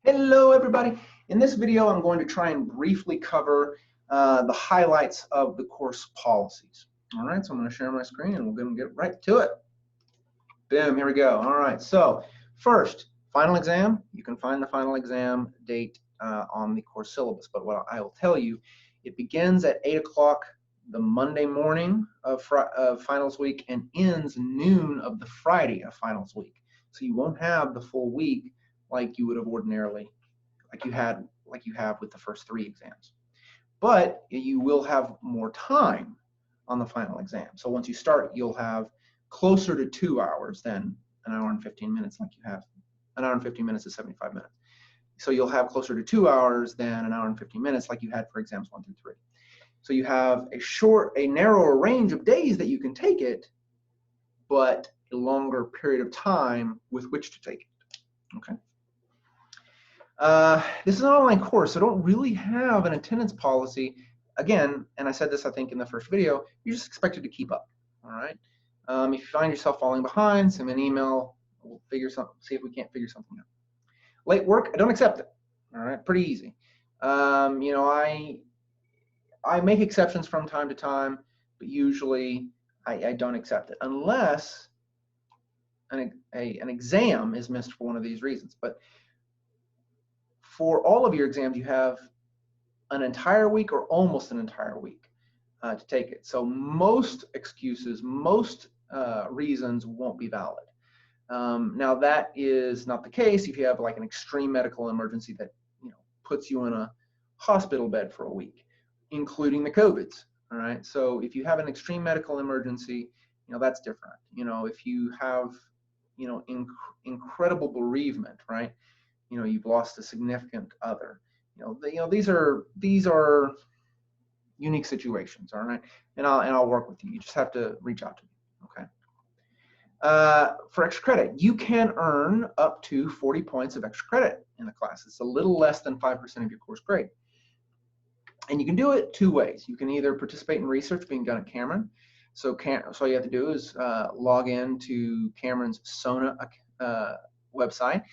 Hello everybody. In this video I'm going to try and briefly cover the highlights of the course policies. Alright, so I'm going to share my screen and we're going to get right to it. Boom, here we go. Alright, so first, final exam. You can find the final exam date on the course syllabus, but what I will tell you, it begins at 8 o'clock the Monday morning of finals week and ends noon of the Friday of finals week. So you won't have the full week like you would have ordinarily, like you have with the first three exams. But you will have more time on the final exam. So once you start, you'll have closer to 2 hours than an hour and 15 minutes like you have. An hour and 15 minutes is 75 minutes. So you'll have closer to 2 hours than an hour and 15 minutes like you had for exams 1 through 3. So you have a narrower range of days that you can take it, but a longer period of time with which to take it. Okay. This is an online course, so don't really have an attendance policy. Again, and I said this I think in the first video, you're just expected to keep up. All right. If you find yourself falling behind, send me an email. We'll see if we can't figure something out. Late work, I don't accept it. All right, pretty easy. You know, I make exceptions from time to time, but usually I don't accept it unless an exam is missed for one of these reasons. But for all of your exams, you have an entire week or almost an entire week to take it. So most excuses, most reasons won't be valid. Now that is not the case if you have like an extreme medical emergency that puts you in a hospital bed for a week, including the COVIDs. All right. So if you have an extreme medical emergency, that's different. If you have incredible bereavement, right? You've lost a significant other. These are unique situations. All right. And I'll work with you. You just have to reach out to me. Okay. For extra credit, you can earn up to 40 points of extra credit in the class. It's a little less than 5% of your course grade. And you can do it two ways. You can either participate in research being done at Cameron. So all you have to do is log in to Cameron's SONA website.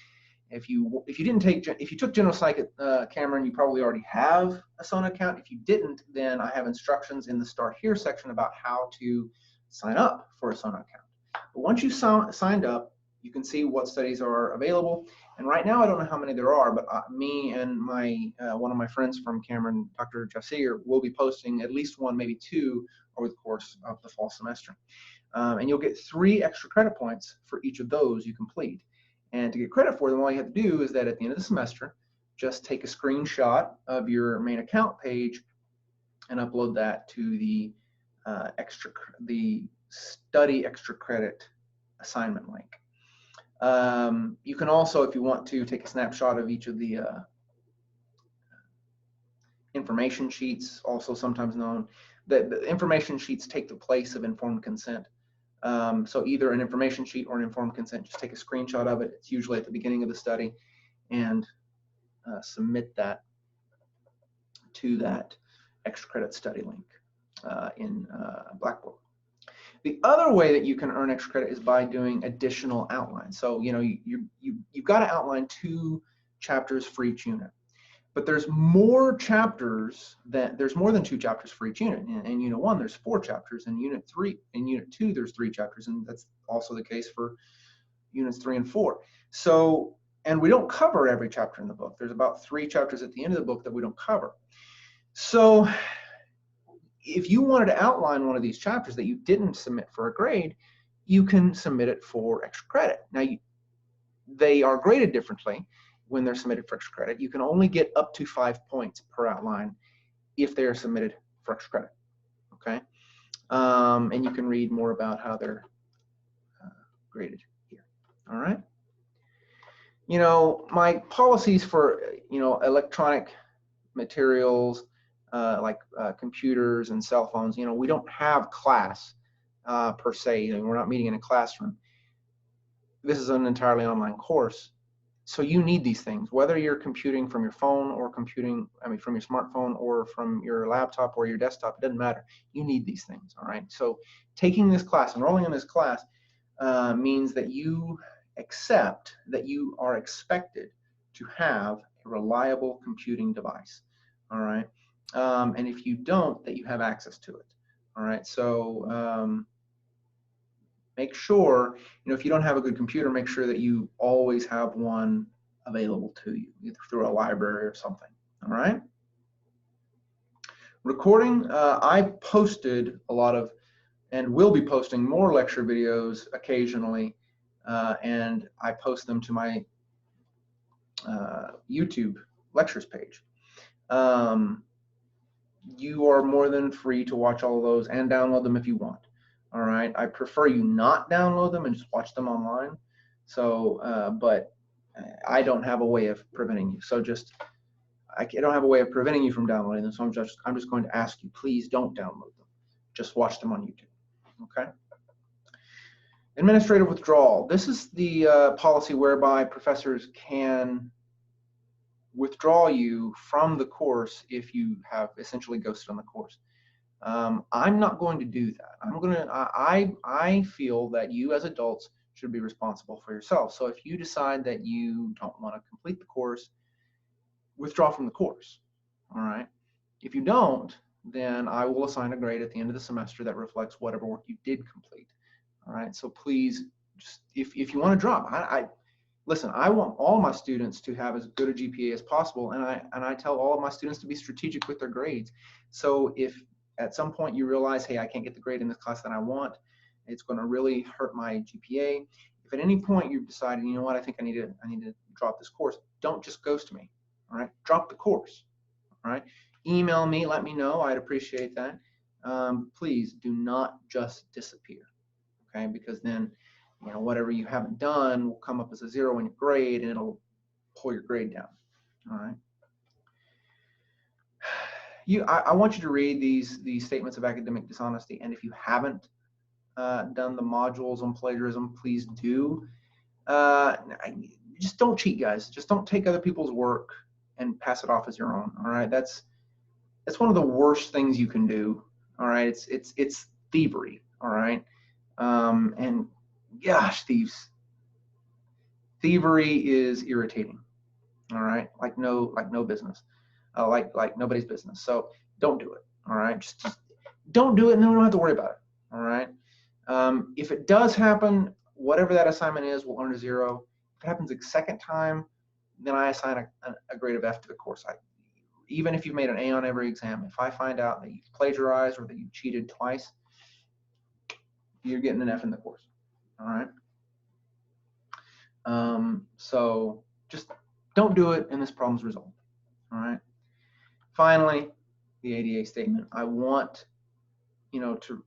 If you took General Psych at Cameron, you probably already have a SONA account. If you didn't, then I have instructions in the Start Here section about how to sign up for a SONA account. But once you signed up, you can see what studies are available. And right now, I don't know how many there are, but me and one of my friends from Cameron, Dr. Jassir, will be posting at least one, maybe two, over the course of the fall semester. And you'll get 3 extra credit points for each of those you complete. And to get credit for them, all you have to do is that at the end of the semester, just take a screenshot of your main account page and upload that to the study extra credit assignment link. You can also, if you want to, take a snapshot of each of the information sheets, also sometimes known. The information sheets take the place of informed consent. So either an information sheet or an informed consent, just take a screenshot of it. It's usually at the beginning of the study, and submit that to that extra credit study link in Blackboard. The other way that you can earn extra credit is by doing additional outlines. So you've got to outline 2 chapters for each unit. But there's more chapters there's more than 2 chapters for each unit. In Unit 1, there's 4 chapters. In Unit 2, there's 3 chapters, and that's also the case for Units 3 and 4. So, and we don't cover every chapter in the book. There's about 3 chapters at the end of the book that we don't cover. So, if you wanted to outline one of these chapters that you didn't submit for a grade, you can submit it for extra credit. Now, they are graded differently when they're submitted for extra credit. You can only get up to 5 points per outline if they are submitted for extra credit. Okay, and you can read more about how they're graded here. All right. My policies for electronic materials like computers and cell phones. We don't have class per se. We're not meeting in a classroom. This is an entirely online course. So you need these things, whether you're computing from your phone or from your smartphone or from your laptop or your desktop, it doesn't matter. You need these things, all right? So taking this class, enrolling in this class, means that you accept that you are expected to have a reliable computing device, all right? And if you don't, that you have access to it, all right? So make sure, if you don't have a good computer, make sure that you always have one available to you, either through a library or something, all right? Recording, I posted a lot of, and will be posting more lecture videos occasionally, and I post them to my YouTube lectures page. You are more than free to watch all of those and download them if you want. All right, I prefer you not download them and just watch them online. So, but I don't have a way of preventing you. So I don't have a way of preventing you from downloading them. So I'm just going to ask you, please don't download them. Just watch them on YouTube. Okay. Administrative withdrawal. This is the policy whereby professors can withdraw you from the course if you have essentially ghosted on the course. I'm not going to do that. I feel that you as adults should be responsible for yourself. So if you decide that you don't want to complete the course, withdraw from the course. All right. If you don't, then I will assign a grade at the end of the semester that reflects whatever work you did complete. All right. So please, just if you want to drop, listen, I want all my students to have as good a GPA as possible, and I tell all of my students to be strategic with their grades. So if at some point you realize, hey, I can't get the grade in this class that I want, it's going to really hurt my GPA. If at any point you've decided, you know what, I think I need to drop this course, don't just ghost me. All right, drop the course. All right, email me, let me know. I'd appreciate that. Please do not just disappear. Okay, because then, whatever you haven't done will come up as a 0 in your grade, and it'll pull your grade down. All right. I want you to read these statements of academic dishonesty, and if you haven't done the modules on plagiarism, please do. Just don't cheat, guys. Just don't take other people's work and pass it off as your own. All right. That's one of the worst things you can do. All right. It's thievery. All right. And gosh, thievery is irritating. All right, like no business, like nobody's business. So don't do it. All right, just don't do it, and then we don't have to worry about it. All right. If it does happen, whatever that assignment is, we'll earn a 0. If it happens the second time, then I assign a grade of F to the course. Even if you've made an A on every exam, if I find out that you've plagiarized or that you cheated twice, you're getting an F in the course. All right. So just don't do it, and this problem's resolved. All right. Finally, the ADA statement. I want, to,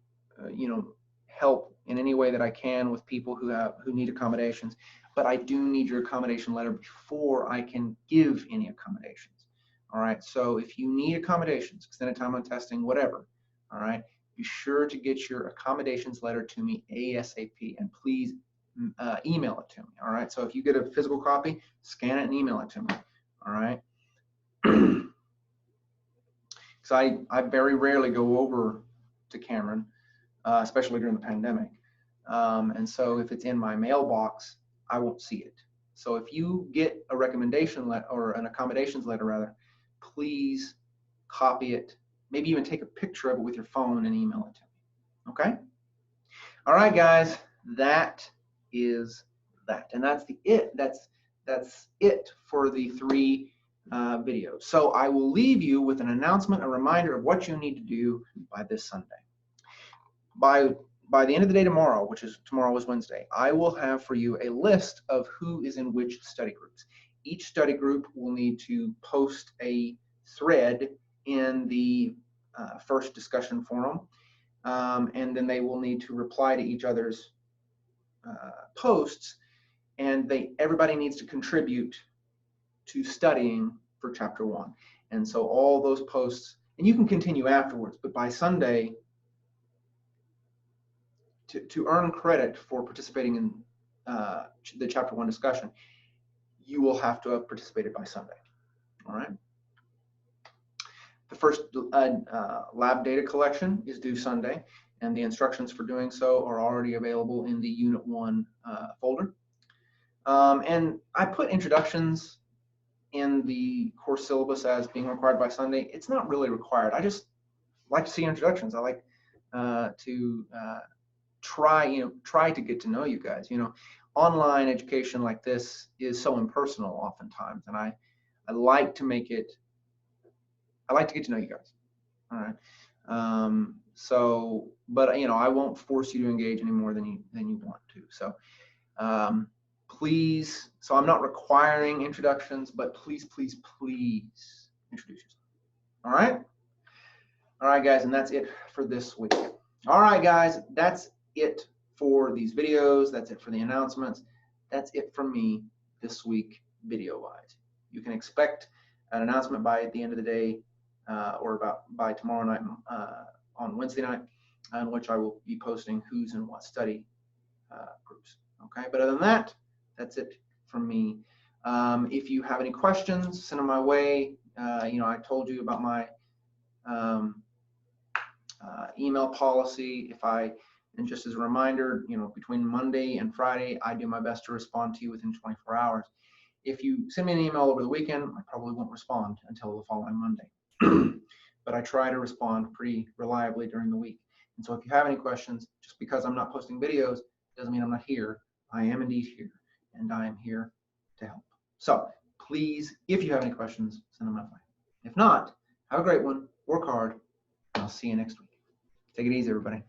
help in any way that I can with people who need accommodations, but I do need your accommodation letter before I can give any accommodations. All right. So if you need accommodations, extended time on testing, whatever, all right, be sure to get your accommodations letter to me ASAP, and please email it to me. All right. So if you get a physical copy, scan it and email it to me. All right. Because I very rarely go over to Cameron, especially during the pandemic. And so if it's in my mailbox, I won't see it. So if you get a recommendation letter or an accommodations letter rather, please copy it, maybe even take a picture of it with your phone and email it to me. Okay? All right, guys, that is that. And that's it for the 3 videos. So I will leave you with an announcement, a reminder of what you need to do by this Sunday. By the end of the day tomorrow, tomorrow is Wednesday, I will have for you a list of who is in which study groups. Each study group will need to post a thread in the first discussion forum, and then they will need to reply to each other's posts, and everybody needs to contribute to studying for chapter 1. And so all those posts, and you can continue afterwards, but by Sunday, to earn credit for participating in the chapter 1 discussion, you will have to have participated by Sunday. All right. The first lab data collection is due Sunday, and the instructions for doing so are already available in the Unit 1 folder. And I put introductions in the course syllabus as being required by Sunday. It's not really required. I just like to see introductions. I like to try to get to know you guys. Online education like this is so impersonal oftentimes, and I like to make it. I like to get to know you guys. All right. But I won't force you to engage any more than you want to. So please. So I'm not requiring introductions, but please introduce yourself. All right. All right, guys, and that's it for this week. All right, guys, that's it for these videos. That's it for the announcements. That's it from me this week, video-wise. You can expect an announcement by the end of the day, or by tomorrow night, on Wednesday night, in which I will be posting who's in what study groups. Okay, but other than that, that's it from me. If you have any questions, send them my way. I told you about my email policy. And just as a reminder, between Monday and Friday, I do my best to respond to you within 24 hours. If you send me an email over the weekend, I probably won't respond until the following Monday. But I try to respond pretty reliably during the week. And so if you have any questions, just because I'm not posting videos doesn't mean I'm not here. I am indeed here, and I am here to help. So please, if you have any questions, send them my way. If not, have a great one, work hard, and I'll see you next week. Take it easy, everybody.